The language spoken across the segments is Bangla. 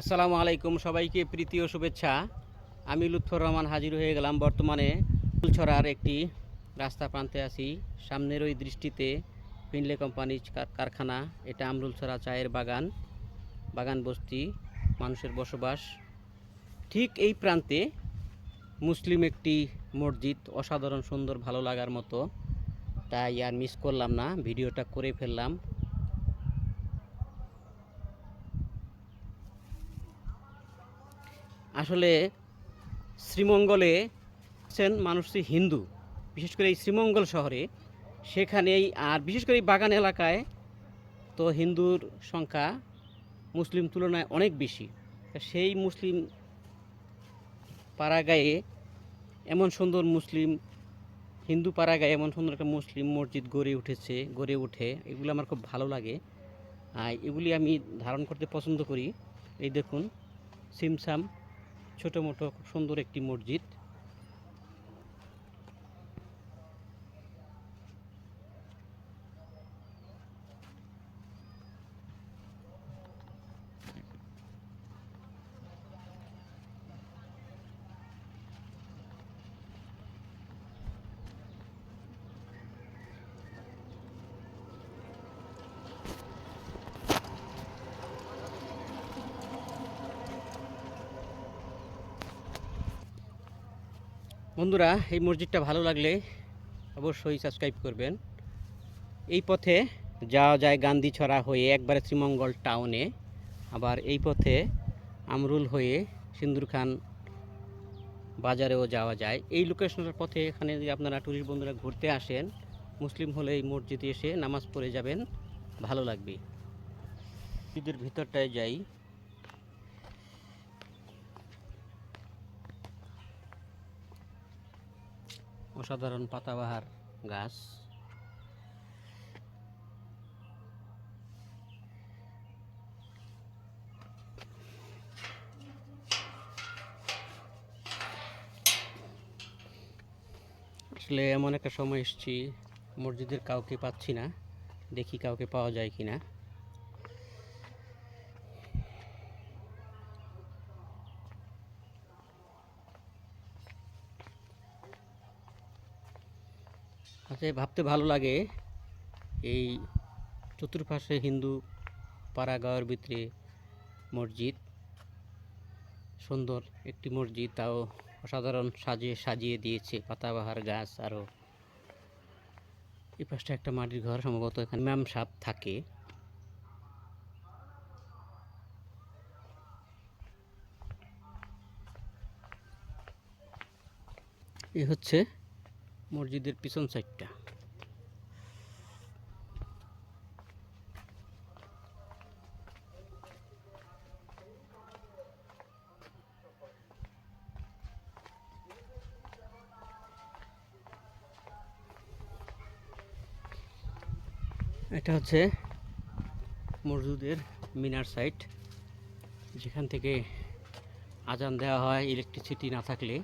আসসালামু আলাইকুম, সবাইকে প্রীতি ও শুভেচ্ছা। আমি লুৎফর রহমান হাজির হয়ে গেলাম বর্তমানে ফুলছড়ার একটি রাস্তা প্রান্তে আছি। সামনের ওই দৃষ্টিতে ফিনলে কোম্পানি কারখানা। এটা আমরুলছড়া চায়ের বাগান, বাগান বস্তি, মানুষের বসবাস। ঠিক এই প্রান্তে মুসলিম একটি মসজিদ, অসাধারণ সুন্দর, ভালো লাগার মতো। তাই আর মিস করলাম না, ভিডিওটা করে ফেললাম। আসলে শ্রীমঙ্গলে মানুষ হিন্দু, বিশেষ করে এই শ্রীমঙ্গল শহরে, সেখানেই আর বিশেষ করে এই বাগান এলাকায় তো হিন্দুর সংখ্যা মুসলিম তুলনায় অনেক বেশি। সেই মুসলিম পাড়াগাঁয়ে এমন সুন্দর মুসলিম হিন্দু পাড়াগাঁয়ে এমন সুন্দর একটা মুসলিম মসজিদ গড়ে ওঠে, এগুলো আমার খুব ভালো লাগে। আর এগুলি আমি ধারণ করতে পছন্দ করি। এই দেখুন, সিমসাম ছোটো মোটো খুব সুন্দর একটি মসজিদ। বন্ধুরা, এই মসজিদটা ভালো লাগলে অবশ্যই সাবস্ক্রাইব করবেন। এই পথে যাওয়া যায় গান্ধীছড়া হয়ে একবারে শ্রীমঙ্গল টাউনে, আবার এই পথে আমরুল হয়ে সিন্দুরখান বাজারেও যাওয়া যায়। এই লোকেশনের পথে এখানে যদি আপনারা টুরিস্ট বন্ধুরা ঘুরতে আসেন, মুসলিম হলে এই মসজিদে এসে নামাজ পড়ে যাবেন, ভালো লাগবে। মসজিদের ভিতরটায় যাই। অসাধারণ পাতাবাহার গাছ। আসলে এমন একটা সময় এসেছি, মসজিদের কাউকে পাচ্ছি না, দেখি কাউকে পাওয়া যায় কিনা। আচ্ছা, ভাবতে ভালো লাগে, এই চতুর্পাশে হিন্দু পাড়াগাঁওয়ের ভিতরে মসজিদ, সুন্দর একটি মসজিদ, তাও অসাধারণ সাজিয়ে দিয়েছে পাতাবাহার গাছ। আরও এই পাশটা একটা মাটির ঘর, সম্ভবত এখানে ইমাম সাহেব থাকে। এই হচ্ছে মসজিদের পিছন সাইডটা। এটা হচ্ছে মসজিদের মিনার সাইড, যেখান থেকে আজান দেওয়া হয় ইলেকট্রিসিটি না থাকলে।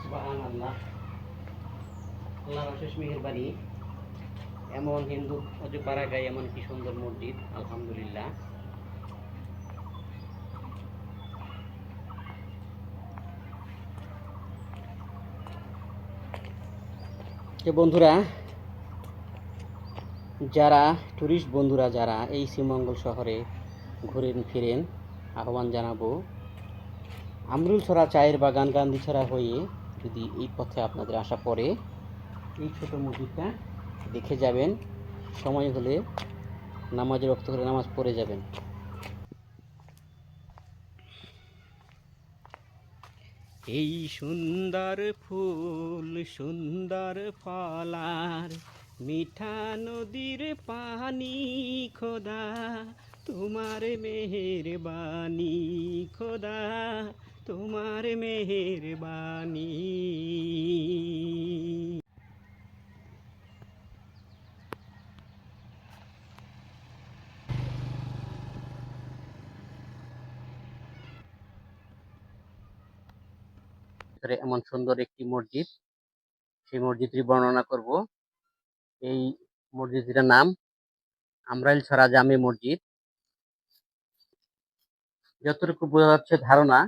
সুবহানাল্লাহ, আল্লাহর অশেষ মেহেরবানি, এমন হিন্দু পাড়াগাঁয়ে এমন কি সুন্দর মসজিদ, আলহামদুলিল্লাহ। বন্ধুরা, যারা ট্যুরিস্ট বন্ধুরা যারা এই শ্রীমঙ্গল শহরে ঘুরেন ফিরেন, আহ্বান জানাবো, আমরুলছড়া চায়ের বাগান গান্ধীছড়া হয়ে যদি এই পথে আপনাদের আসা পড়ে, এই ছোট মসজিদটা দেখে যাবেন। সময় হলে নামাজের রক্ত করে নামাজ পড়ে যাবেন। এই সুন্দর ফুল, সুন্দর ফলার, মিঠা নদীর পানি খোদা, তোমার মেহেরবানি খোদা, তোমার মেহেরবানি। এমন সুন্দর একটি মসজিদ, সেই মসজিদটি বর্ণনা করব। এই মসজিদটির নাম আমরাইলছড়া জামে মসজিদ। যতটুকু বোঝা যাচ্ছে ধারণা,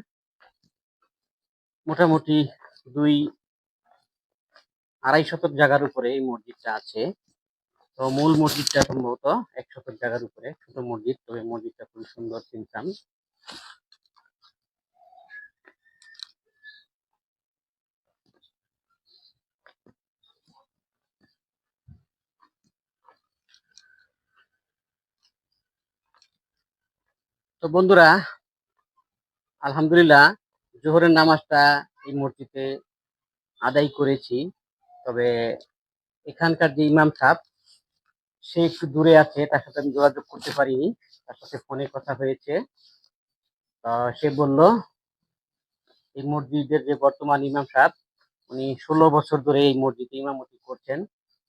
মোটামুটি 2-2.5 শতক জায়গার উপরে এই মসজিদটা আছে। তো মূল মসজিদটা সম্ভবত 1 শতক জায়গার উপরে, ছোট মসজিদ, তবে মসজিদটা খুব সুন্দর চিনতাম। তো বন্ধুরা, আলহামদুলিল্লাহ জোহরের নামাজটা এই মসজিদে আদায় করেছি। তবে এখানকার যে ইমাম সাহেব, সে একটু দূরে আছে, তার সাথে আমি যোগাযোগ করতে পারিনি। তার সাথে ফোনে কথা হয়েছে। সে বলল এই মসজিদের যে বর্তমান ইমাম সাহেব, উনি 16 বছর ধরে এই মসজিদে ইমামতি করছেন।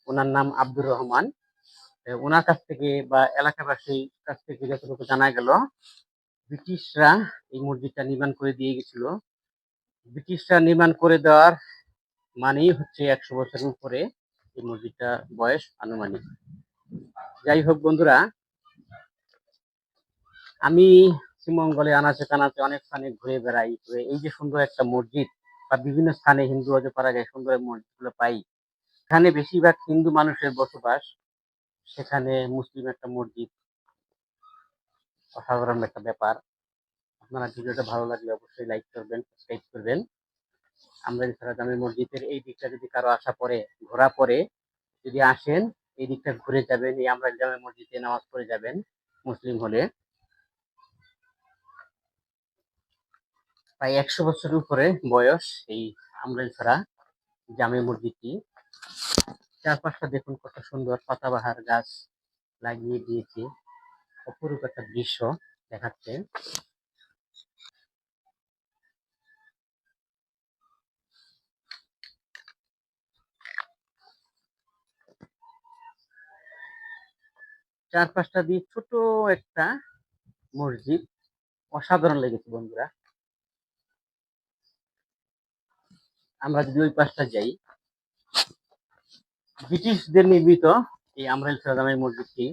ওনার নাম আব্দুর রহমান। ওনার কাছ থেকে বা এলাকাবাসীর কাছ থেকে যতটুকু জানা গেল, ব্রিটিশরা এই মসজিদটা নির্মাণ করে দিয়ে গেছিল। ব্রিটিশরা নির্মাণ করে দেওয়ার মানেই হচ্ছে 100 বছরের উপরে এই মসজিদটা বয়স আনুমানিক। যাই হোক বন্ধুরা, আমি শ্রীমঙ্গলে আনাচে কানাচে অনেক স্থানে ঘুরে বেড়াই। এই যে সুন্দর একটা মসজিদ বা বিভিন্ন স্থানে হিন্দু পাড়াগায় সুন্দর মসজিদগুলো পাই, এখানে বেশিরভাগ হিন্দু মানুষের বসবাস, সেখানে মুসলিম একটা মসজিদ, অসাধারণ একটা ব্যাপার। আপনারা ভিডিওটা ভালো লাগলে অবশ্যই লাইক করবেন, সাবস্ক্রাইব করবেন। আমরাইলছড়া জামে মসজিদের এই দিকটা যদি কারো আসা পড়ে, ঘোরা পড়ে, যদি আসেন এই দিকটা ঘুরে যাবেন, এই আমরাইল জামে মসজিদে নামাজ পড়ে যাবেন মুসলিম হলে। প্রায় 100 বছরের উপরে বয়স এই আমরাইলছড়া জামে মসজিদটি। চারপাশটা দেখুন কত সুন্দর, পাতাবাহার গাছ লাগিয়ে দিয়েছে, অপরূপ একটা দৃশ্য দেখাচ্ছে। চারপাশটা দিয়ে ছোট একটা মসজিদ, অসাধারণ লেগেছে বন্ধুরা। আমরা যদি ওই পাশটা যাই, ব্রিটিশদের নির্মিত এই আমরাইলছড়া জামে মসজিদটি।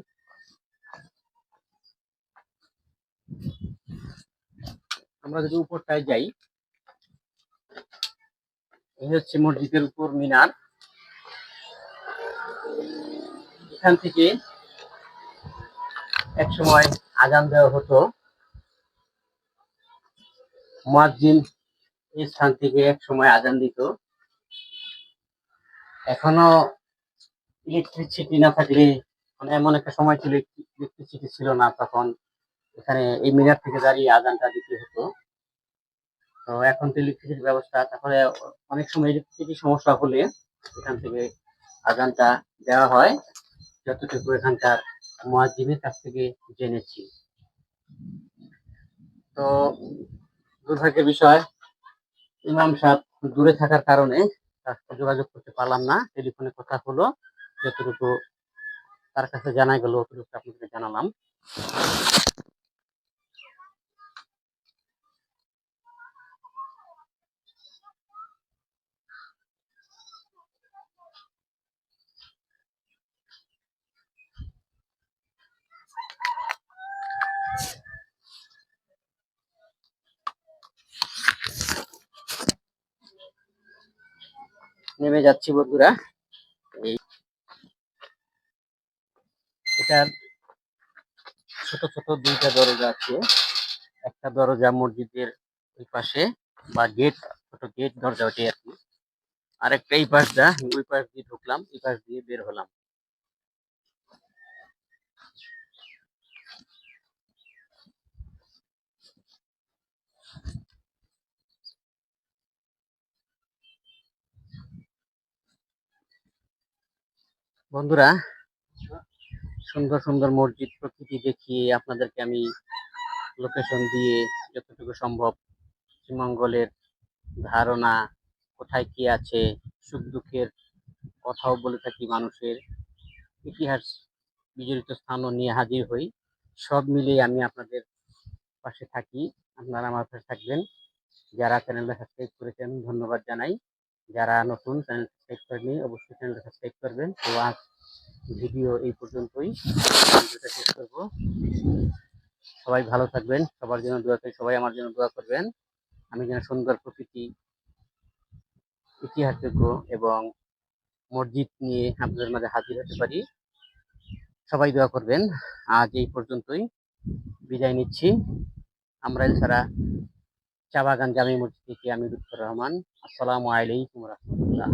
আমরা যদি উপরটায় যাই, এই হচ্ছে মসজিদের উপর মিনার। এখান থেকে এক সময় আজান দেওয়া হতো। মুয়াজ্জিন এই স্থান থেকে এক সময় আজান দিত। এখনো ইলেকট্রিসিটি না থাকলে, মানে এমন একটা সময় ছিল ইলেকট্রিসিটি ছিল না, তখন এখানে এই মিনার থেকে দাঁড়িয়ে আজানটা দিতে হতো। তো এখন তো ইলেকট্রিসিটির ব্যবস্থা, তারপরে অনেক সময় ইলেকট্রিসিটি সমস্যা হলে এখান থেকে আজানটা দেওয়া হয়, যতটুকু এখানকার মুয়াজ্জিনের কাছ থেকে জেনেছি। তো দুর্ভাগ্যের বিষয়, ইমাম সাহেব দূরে থাকার কারণে তার সাথে যোগাযোগ করতে পারলাম না। টেলিফোনে কথা হলো, যতটুকু তার কাছে জানা গেল অতটুকু আপনাদের জানালাম। নেমে যাচ্ছি বন্ধুরা। এই এটার ছোট ছোট 2টা দরজা আছে। একটা দরজা মসজিদের ওই পাশে বা গেট, ছোট গেট দরজা ওটাই আর কি। আরেকটা এই পাশটা, ওই পাশ দিয়ে ঢুকলাম, এই পাশ দিয়ে বের হলাম। বন্ধুরা, সুন্দর সুন্দর মসজিদ প্রকৃতি দেখিয়ে আপনাদেরকে আমি লোকেশন দিয়ে যতটুকু সম্ভব শ্রীমঙ্গলের ধারণা, কোথায় কি আছে, সুখ দুঃখের কথাও বলে থাকি, মানুষের ইতিহাস বিজড়িত স্থানও নিয়ে হাজির হই। সব মিলিয়ে আমি আপনাদের পাশে থাকি, আপনারা আমার পাশে থাকবেন। যারা চ্যানেলটা সাবস্ক্রাইব করেছেন ধন্যবাদ জানাই, যারা নতুন চ্যানেল সাবস্ক্রাইব করেনি অবশ্যই চ্যানেলটা সাবস্ক্রাইব করবেন। তো আজ ভিডিও এই পর্যন্তই, ভিডিওটা শেষ করবো। সবাই ভালো থাকবেন, সবার জন্য দোয়া করি, সবাই আমার জন্য দোয়া করবেন, আমি যেন সুন্দর প্রকৃতি, ইতিহাসযোগ্য এবং মসজিদ নিয়ে আপনাদের মাঝে হাজির হতে পারি। সবাই দোয়া করবেন। আজ এই পর্যন্তই, বিদায় নিচ্ছি। আমরাইল ছাড়া চা বাগান জামি মসজিদ থেকে আমি লুৎফর রহমান। আসসালামু আলাইকুম রহমতুল্লাহ।